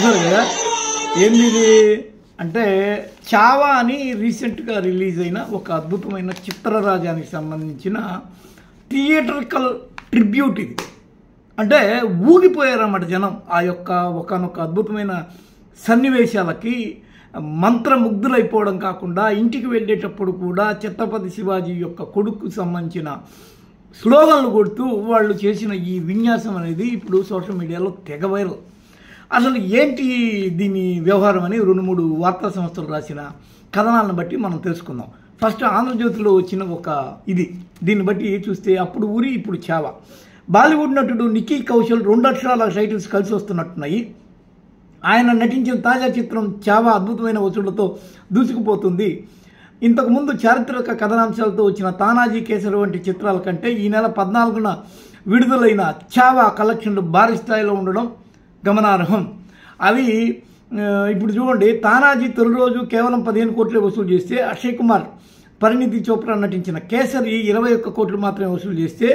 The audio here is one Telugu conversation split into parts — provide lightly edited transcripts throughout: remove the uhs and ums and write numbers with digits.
చూసారు కదా ఏంది అంటే చావా అని రీసెంట్గా రిలీజ్ అయిన ఒక అద్భుతమైన చిత్రరాజానికి సంబంధించిన థియేట్రికల్ ట్రిబ్యూట్ ఇది. అంటే ఊగిపోయారన్నమాట జనం ఆ యొక్క ఒకనొక అద్భుతమైన సన్నివేశాలకి మంత్రముగ్ధులైపోవడం కాకుండా ఇంటికి వెళ్ళేటప్పుడు కూడా ఛత్రపతి శివాజీ యొక్క కొడుకు సంబంధించిన స్లోగన్లు కొడుతూ వాళ్ళు చేసిన ఈ విన్యాసం అనేది ఇప్పుడు సోషల్ మీడియాలో తెగ వైరల్. అసలు ఏంటి దీని వ్యవహారం అని 2-3 వార్తా సంస్థలు రాసిన కథనాలను బట్టి మనం తెలుసుకుందాం. ఫస్ట్ ఆంధ్రజ్యోతిలో వచ్చిన ఒక దీన్ని బట్టి చూస్తే అప్పుడు ఊరి ఇప్పుడు చావా. బాలీవుడ్ నటుడు నిక్కీ కౌశల్ 2 అక్షరాల టైటిల్స్ కలిసి వస్తున్నట్టున్నాయి. ఆయన నటించిన తాజా చిత్రం చావా అద్భుతమైన వసూళ్లతో దూసుకుపోతుంది. ఇంతకుముందు చారిత్రక కథనాంశాలతో వచ్చిన తానాజీ కేసరి వంటి చిత్రాల కంటే ఈ నెల 14న విడుదలైన చావా కలెక్షన్లు భారీ స్థాయిలో ఉండడం గమనార్హం. అవి ఇప్పుడు చూడండి, తానాజీ తొలి రోజు కేవలం 15 కోట్లే వసూలు చేస్తే, అక్షయ్ కుమార్ పరిణితి చోప్రా నటించిన కేసరి 21 కోట్లు మాత్రమే వసూలు చేస్తే,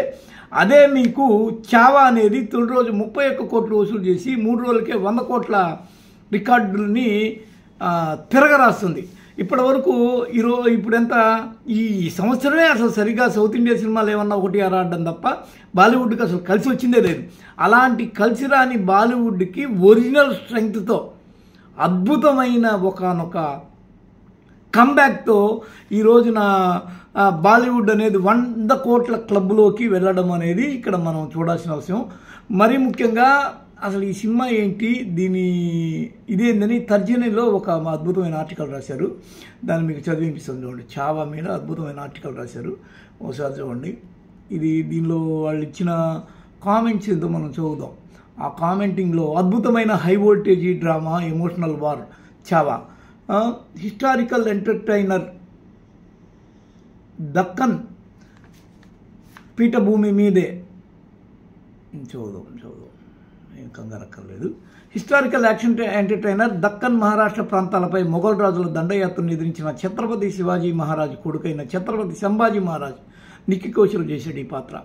అదే మీకు చావా అనేది తొలి రోజు 31 కోట్లు వసూలు చేసి 3 రోజులకే 100 కోట్ల రికార్డుల్ని తిరగరాస్తుంది. ఇప్పటి వరకు ఇప్పుడు ఎంత ఈ సంవత్సరమే అసలు సరిగా సౌత్ ఇండియా సినిమాలు ఏమన్నా 1-6 ఆడడం తప్ప బాలీవుడ్కి అసలు కలిసి వచ్చిందే లేదు. అలాంటి కలిసి రాని బాలీవుడ్కి ఒరిజినల్ స్ట్రెంగ్త్తో అద్భుతమైన ఒకనొక కంబ్యాక్తో ఈ రోజున బాలీవుడ్ అనేది 100 కోట్ల క్లబ్లోకి వెళ్ళడం అనేది ఇక్కడ మనం చూడాల్సిన అవసరం. మరీ ముఖ్యంగా అసలు ఈ సినిమా ఏంటి, ఇదేందని తర్జనీలో ఒక అద్భుతమైన ఆర్టికల్ రాశారు. దాన్ని మీకు చదివిపిస్తుంది చూడండి. చావా మీద అద్భుతమైన ఆర్టికల్ రాశారు, ఒకసారి చూడండి. దీనిలో వాళ్ళు ఇచ్చిన కామెంట్స్ ఏంటో మనం చదువుదాం. ఆ కామెంటింగ్లో అద్భుతమైన high voltage drama, emotional war Chhaava, historical entertainer, Deccan పీఠభూమి మీదే చదువుదాం ఏం కంగారక్కర్లేదు. Historical action entertainer, Deccan Maharashtra ప్రాంతాలపై మొఘల్ రాజుల దండయాత్రను ఎదిరించిన ఛత్రపతి శివాజీ మహారాజ్ కొడుకైన ఛత్రపతి సంభాజీ మహారాజ్ నిక్కీ కౌశల్ చేశాడు ఈ పాత్ర.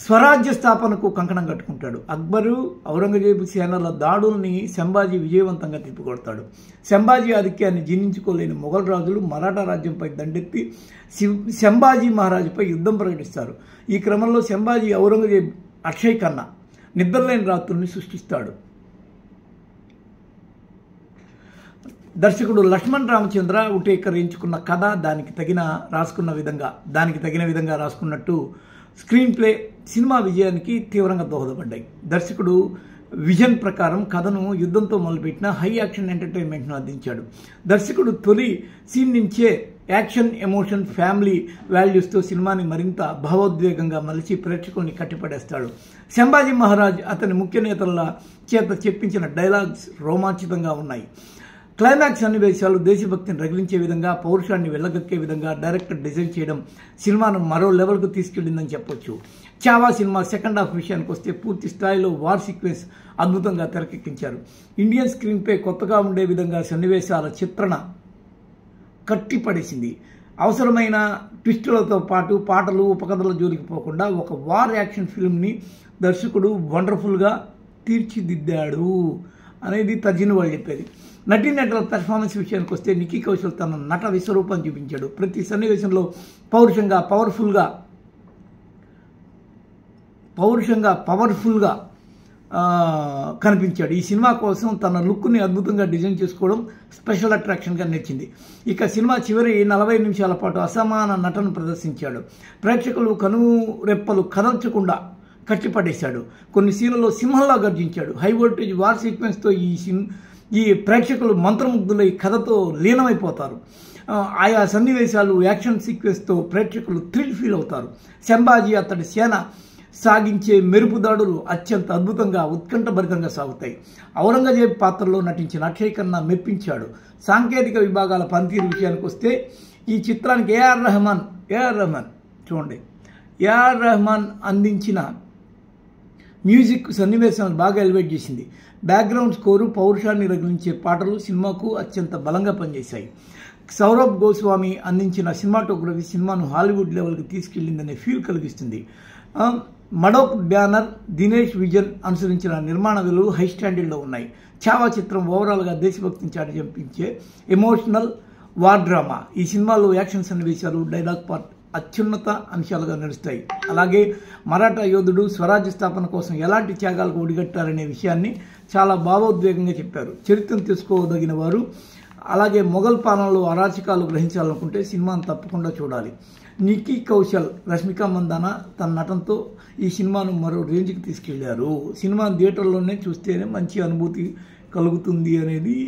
స్వరాజ్య స్థాపనకు కంకణం కట్టుకుంటాడు. అక్బరు, ఔరంగజేబు సేనల దాడుల్ని సంభాజీ విజయవంతంగా తిప్పికొడతాడు. సంభాజీ ఆధిక్యాన్ని జీర్ణించుకోలేని మొఘల్ రాజులు మరాఠా రాజ్యంపై దండెత్తి సంభాజీ మహారాజుపై యుద్ధం ప్రకటిస్తారు. ఈ క్రమంలో సంభాజీ ఔరంగజేబ్ అక్షయ్ ఖన్నా నిద్రలేని రాత్రుల్ని సృష్టిస్తాడు. దర్శకుడు లక్ష్మణ్ రామచంద్ర ఉటేకర్ ఎంచుకున్న కథ దానికి తగిన విధంగా రాసుకున్నట్టు స్క్రీన్ ప్లే సినిమా విజయానికి తీవ్రంగా దోహదపడ్డాయి. దర్శకుడు విజన్ ప్రకారం కథను యుద్ధంతో మొదలుపెట్టిన హై యాక్షన్ ఎంటర్టైన్మెంట్ను అందించాడు. దర్శకుడు తొలి సీన్ నుంచే యాక్షన్, ఎమోషన్, ఫ్యామిలీ వాల్యూస్తో సినిమాని మరింత భావోద్వేగంగా మలిచి ప్రేక్షకుల్ని కట్టిపడేస్తాడు. సంభాజీ మహారాజ్ అతని ముఖ్య నేతల చేత చెప్పించిన డైలాగ్స్ రోమాంచితంగా ఉన్నాయి. క్లైమాక్స్ సన్నివేశాలు దేశభక్తిని రగిలించే విధంగా, పౌరుషాన్ని వెళ్ళగక్కే విధంగా డైరెక్టర్ డిజైన్ చేయడం సినిమాను మరో లెవెల్కు తీసుకెళ్లిందని చెప్పొచ్చు. చావా సినిమా సెకండ్ హాఫ్ విషయానికి వస్తే పూర్తి స్థాయిలో వార్ సీక్వెన్స్ అద్భుతంగా తెరకెక్కించారు. ఇండియన్ స్క్రీన్పై కొత్తగా ఉండే విధంగా సన్నివేశాల చిత్రణ కట్టిపడేసింది. అవసరమైన ట్విస్టులతో పాటు పాటలు, ఉపకథల జోలికి పోకుండా ఒక వార్ యాక్షన్ ఫిల్మ్ని దర్శకుడు వండర్ఫుల్గా తీర్చిదిద్దాడు అనేది తర్జని వాళ్ళు చెప్పేది. నటీనటుల పెర్ఫార్మెన్స్ విషయానికి వస్తే నిక్కీ కౌశల్ తన నట విశ్వరూపం చూపించాడు. ప్రతి సన్నివేశంలో పవర్ఫుల్గా కనిపించాడు. ఈ సినిమా కోసం తన లుక్ని అద్భుతంగా డిజైన్ చేసుకోవడం స్పెషల్ అట్రాక్షన్గా నిలిచింది. ఇక సినిమా చివరి 40 నిమిషాల పాటు అసమాన నటన ప్రదర్శించాడు. ప్రేక్షకులు కనురెప్పలు కదల్చకుండా కట్టిపడేశాడు. కొన్ని సీన్లలో సింహంలా గర్జించాడు. హై వోల్టేజ్ వార్ సీక్వెన్స్తో ఈ ప్రేక్షకులు మంత్రముగ్ధులై కథతో లీనమైపోతారు. ఆయా సన్నివేశాలు, యాక్షన్ సీక్వెన్స్తో ప్రేక్షకులు థ్రిల్ ఫీల్ అవుతారు. సంభాజీ అతడి సేన సాగించే మెరుపు దాడులు అత్యంత అద్భుతంగా, ఉత్కంఠభరితంగా సాగుతాయి. ఔరంగజేబ్ పాత్రలో నటించిన అక్షయ్ ఖన్నా మెప్పించాడు. సాంకేతిక విభాగాల పనితీరు విషయానికి వస్తే ఈ చిత్రానికి ఏఆర్ రెహమాన్ అందించిన మ్యూజిక్ సన్నివేశాలను బాగా ఎలివేట్ చేసింది. బ్యాక్గ్రౌండ్ స్కోరు, పౌరుషాన్ని రగిలించే పాటలు సినిమాకు అత్యంత బలంగా పనిచేశాయి. సౌరభ్ గోస్వామి అందించిన సినిమాటోగ్రఫీ సినిమాను హాలీవుడ్ లెవెల్కి తీసుకెళ్లిందనే ఫీల్ కలిగిస్తుంది. మడోక్ బ్యానర్, దినేష్ విజన్ అనుసరించిన నిర్మాణ విలువలు హై స్టాండర్డ్లో ఉన్నాయి. చావా చిత్రం ఓవరాల్గా దేశభక్తిని చాటి చంపించే ఎమోషనల్ వార్ డ్రామా. ఈ సినిమాలో యాక్షన్ సన్నివేశాలు, డైలాగ్ పార్ట్ అత్యున్నత అంశాలుగా నడుస్తాయి. అలాగే మరాఠా యోధుడు స్వరాజ్య స్థాపన కోసం ఎలాంటి త్యాగాలకు ఒడిగట్టారనే విషయాన్ని చాలా భావోద్వేగంగా చెప్పారు. చరిత్రను తెలుసుకోదగిన వారు అలాగే మొఘల్ పాలనలో అరాచకాలు గ్రహించాలనుకుంటే సినిమాను తప్పకుండా చూడాలి. నిక్కీ కౌశల్, రష్మిక మందాన తన నటనతో ఈ సినిమాను మరో రేంజ్కి తీసుకెళ్లారు. సినిమా థియేటర్లోనే చూస్తేనే మంచి అనుభూతి కలుగుతుంది అనేది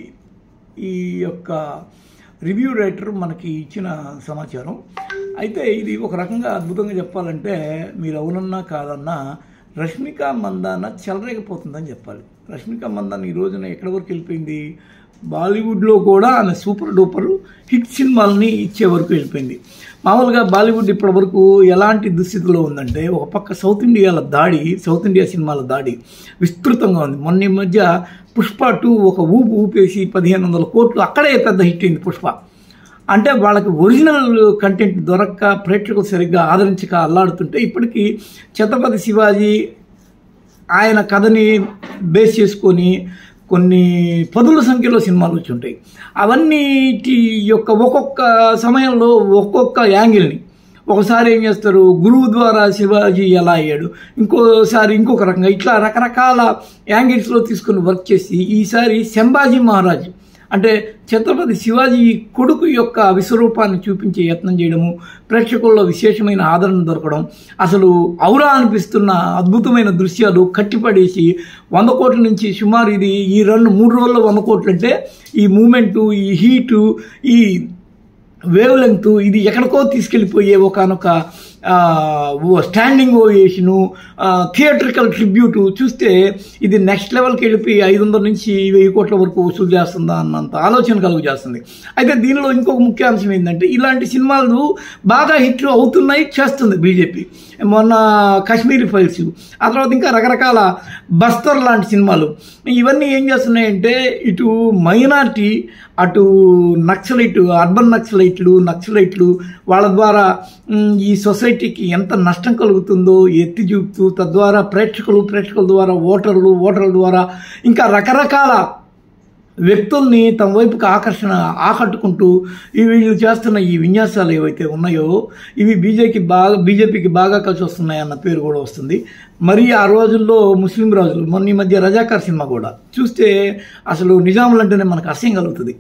ఈ యొక్క రివ్యూ రైటర్ మనకి ఇచ్చిన సమాచారం. అయితే ఇది ఒక రకంగా అద్భుతంగా చెప్పాలంటే మీరు అవునన్నా కాదన్నా రష్మిక మందాన చెలరేగిపోతుందని చెప్పాలి. రష్మిక మందాన ఈ రోజున ఎక్కడి వరకు వెళ్ళిపోయింది, బాలీవుడ్లో కూడా ఆమె సూపర్ డూపర్ హిట్ సినిమాలని ఇచ్చే వరకు వెళ్ళిపోయింది. మామూలుగా బాలీవుడ్ ఇప్పటి వరకు ఎలాంటి దుస్థితిలో ఉందంటే, ఒక పక్క సౌత్ ఇండియా సినిమాల దాడి విస్తృతంగా ఉంది. మొన్న ఈ మధ్య పుష్ప 2 ఒక ఊపేసి 1500 కోట్లు అక్కడే పెద్ద హిట్ అయింది పుష్ప. అంటే వాళ్ళకి ఒరిజినల్ కంటెంట్ దొరక్క ప్రేక్షకులు సరిగ్గా ఆదరించక అల్లాడుతుంటే, ఇప్పటికీ ఛత్రపతి శివాజీ ఆయన కథని బేస్ చేసుకొని కొన్ని పదుల సంఖ్యలో సినిమాలు వచ్చి ఉంటాయి. అవన్నిటి యొక్క ఒక్కొక్క సమయంలో ఒక్కొక్క యాంగిల్ని, ఒకసారి ఏం చేస్తారు, గురువు ద్వారా శివాజీ ఎలా అయ్యాడు, ఇంకోసారి ఇంకొక రకంగా, ఇట్లా రకరకాల యాంగిల్స్లో తీసుకుని వర్క్ చేసి ఈసారి సంభాజీ మహారాజ్ అంటే ఛత్రపతి శివాజీ కొడుకు యొక్క విశ్వరూపాన్ని చూపించే యత్నం చేయడము, ప్రేక్షకుల్లో విశేషమైన ఆదరణ దొరకడం, అసలు ఔరా అనిపిస్తున్న అద్భుతమైన దృశ్యాలు కట్టిపడేసి 100 కోట్ల నుంచి సుమారు ఇది ఈ 2-3 రోజుల్లో 100 కోట్లు అంటే ఈ మూమెంటు, ఈ హీటు, ఈ వేవ్ లెంగ్త్ ఇది ఎక్కడికో తీసుకెళ్ళిపోయే ఒకనొక స్టాండింగ్ ఓవేషను, థియేట్రికల్ ట్రిబ్యూటు చూస్తే ఇది నెక్స్ట్ లెవెల్కి వెళ్ళిపోయి 500 నుంచి 1000 కోట్ల వరకు వసూలు చేస్తుందా అన్నంత ఆలోచన కలుగు చేస్తుంది. అయితే దీనిలో ఇంకొక ముఖ్య అంశం ఏంటంటే, ఇలాంటి సినిమాలు బాగా హిట్ అవుతున్నాయి, చేస్తుంది బీజేపీ. మొన్న కాశ్మీరీ ఫైల్స్, ఆ తర్వాత ఇంకా రకరకాల బస్తర్ లాంటి సినిమాలు, ఇవన్నీ ఏం చేస్తున్నాయంటే ఇటు మైనార్టీ, అటు నక్సలైట్, అర్బన్ నక్సలైట్లు వాళ్ళ ద్వారా ఈ సొసైటీకి ఎంత నష్టం కలుగుతుందో ఎత్తి చూపుతూ, తద్వారా ప్రేక్షకుల ద్వారా ఓటర్ల ద్వారా ఇంకా రకరకాల వ్యక్తుల్ని తమ వైపుకి ఆకట్టుకుంటూ వీళ్ళు చేస్తున్న ఈ విన్యాసాలు ఏవైతే ఉన్నాయో ఇవి బీజేపీకి బాగా కలిసి వస్తున్నాయన్న పేరు కూడా వస్తుంది. మరి ఆ రోజుల్లో ముస్లిం రాజులు, మొన్న ఈ మధ్య రజాకార్ సినిమా కూడా చూస్తే అసలు నిజాములు అంటేనే మనకు అసహ్యం కలుగుతుంది.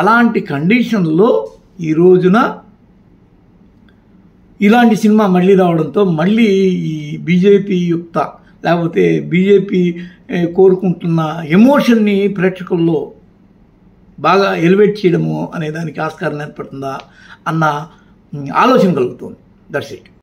అలాంటి కండిషన్లో ఈ రోజున ఇలాంటి సినిమా మళ్ళీ రావడంతో మళ్ళీ ఈ బీజేపీ యుక్త లేకపోతే బీజేపీ కోరుకుంటున్న ఎమోషన్ని ప్రేక్షకుల్లో బాగా ఎలివేట్ చేయడము అనే దానికి ఆస్కారం ఏర్పడుతుందా అన్న ఆలోచన కలుగుతుంది. That's it.